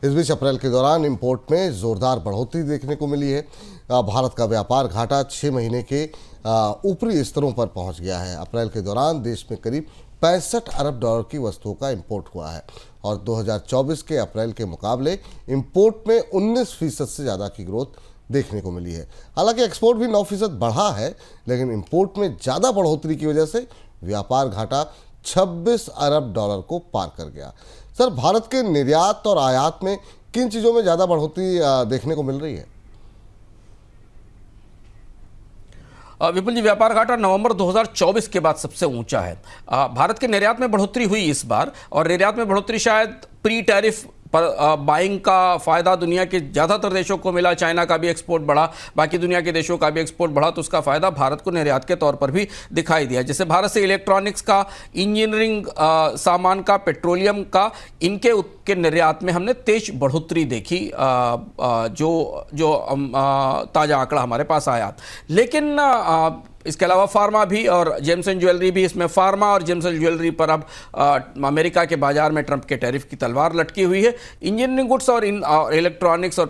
इस बीच अप्रैल के दौरान इंपोर्ट में जोरदार बढ़ोतरी देखने को मिली है। भारत का व्यापार घाटा 6 महीने के ऊपरी स्तरों पर पहुंच गया है। अप्रैल के दौरान देश में करीब 65 अरब डॉलर की वस्तुओं का इंपोर्ट हुआ है और 2024 के अप्रैल के मुकाबले इंपोर्ट में 19% से ज़्यादा की ग्रोथ देखने को मिली है। हालांकि एक्सपोर्ट भी 9% बढ़ा है, लेकिन इंपोर्ट में ज़्यादा बढ़ोतरी की वजह से व्यापार घाटा 26 अरब डॉलर को पार कर गया। सर, भारत के निर्यात और आयात में किन चीज़ों में ज़्यादा बढ़ोतरी देखने को मिल रही है? विपुल जी, व्यापार घाटा नवंबर 2024 के बाद सबसे ऊंचा है। भारत के निर्यात में बढ़ोतरी हुई इस बार, और निर्यात में बढ़ोतरी शायद प्री टैरिफ पर बाइंग का फायदा दुनिया के ज़्यादातर देशों को मिला। चाइना का भी एक्सपोर्ट बढ़ा, बाकी दुनिया के देशों का भी एक्सपोर्ट बढ़ा, तो उसका फायदा भारत को निर्यात के तौर पर भी दिखाई दिया। जैसे भारत से इलेक्ट्रॉनिक्स का, इंजीनियरिंग सामान का, पेट्रोलियम का, इनके निर्यात में हमने तेज बढ़ोतरी देखी, जो ताज़ा आंकड़ा हमारे पास आया। लेकिन इसके अलावा फार्मा भी और जेम्स एंड ज्वेलरी भी, इसमें फार्मा और जेम्स एंड ज्वेलरी पर अब अमेरिका के बाजार में ट्रंप के टैरिफ की तलवार लटकी हुई है। इंजीनियरिंग गुड्स और इलेक्ट्रॉनिक्स और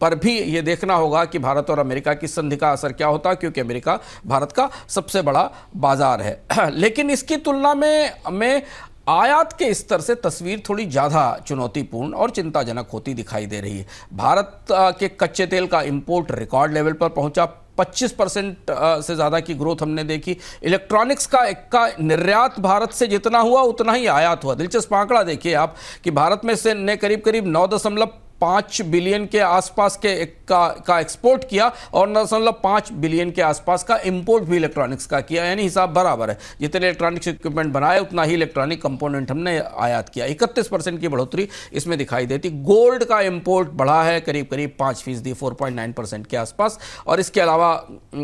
पर भी ये देखना होगा कि भारत और अमेरिका की संधि का असर क्या होता है, क्योंकि अमेरिका भारत का सबसे बड़ा बाजार है। लेकिन इसकी तुलना में आयात के स्तर से तस्वीर थोड़ी ज़्यादा चुनौतीपूर्ण और चिंताजनक होती दिखाई दे रही है। भारत के कच्चे तेल का इंपोर्ट रिकॉर्ड लेवल पर पहुंचा, 25% से ज़्यादा की ग्रोथ हमने देखी। इलेक्ट्रॉनिक्स का निर्यात भारत से जितना हुआ उतना ही आयात हुआ। दिलचस्प आंकड़ा देखिए आप कि भारत में से ने करीब 9.5 बिलियन के आसपास का एक्सपोर्ट किया और 9.5 बिलियन के आसपास का इंपोर्ट भी इलेक्ट्रॉनिक्स का किया, यानी हिसाब बराबर है। जितने इलेक्ट्रॉनिक्स इक्विपमेंट बनाए उतना ही इलेक्ट्रॉनिक कंपोनेंट हमने आयात किया। 31% की बढ़ोतरी इसमें दिखाई देती। गोल्ड का इंपोर्ट बढ़ा है करीब 5%, 4.9% के आसपास, और इसके अलावा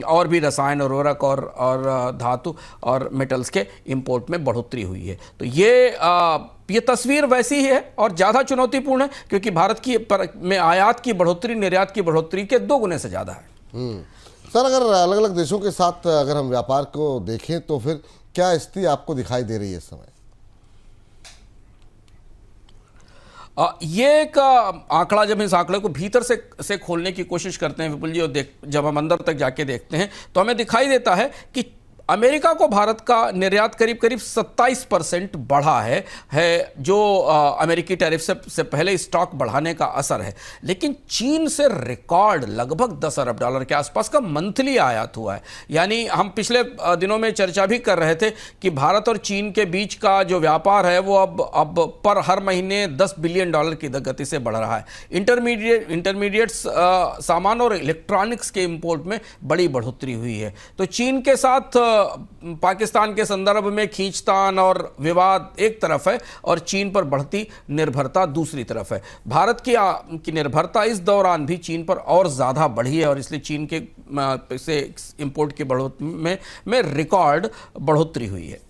और भी रसायन, उर्वरक और धातु और मेटल्स के इंपोर्ट में बढ़ोतरी हुई है। तो ये तस्वीर वैसी ही है और ज़्यादा चुनौतीपूर्ण है, क्योंकि भारत में आयात की बढ़ोतरी निर्यात की बढ़ोतरी के 2 गुने से ज़्यादा है। सर, अगर अलग अलग देशों के साथ अगर हम व्यापार को देखें तो फिर क्या स्थिति आपको दिखाई दे रही है इस समय? ये एक आंकड़ा, जब इस आंकड़े को भीतर से खोलने की कोशिश करते हैं विपुल जी, और जब हम अंदर तक जाके देखते हैं तो हमें दिखाई देता है कि अमेरिका को भारत का निर्यात करीब 27% बढ़ा है जो अमेरिकी टैरिफ से पहले स्टॉक बढ़ाने का असर है। लेकिन चीन से रिकॉर्ड लगभग 10 अरब डॉलर के आसपास का मंथली आयात हुआ है। यानी हम पिछले दिनों में चर्चा भी कर रहे थे कि भारत और चीन के बीच का जो व्यापार है वो अब पर हर महीने 10 बिलियन डॉलर की गति से बढ़ रहा है। इंटरमीडिएट्स सामान और इलेक्ट्रॉनिक्स के इंपोर्ट में बड़ी बढ़ोतरी हुई है। तो चीन के साथ पाकिस्तान के संदर्भ में खींचतान और विवाद एक तरफ है और चीन पर बढ़ती निर्भरता दूसरी तरफ है। भारत की निर्भरता इस दौरान भी चीन पर और ज़्यादा बढ़ी है और इसलिए चीन के से इंपोर्ट की बढ़ोतरी में रिकॉर्ड बढ़ोतरी हुई है।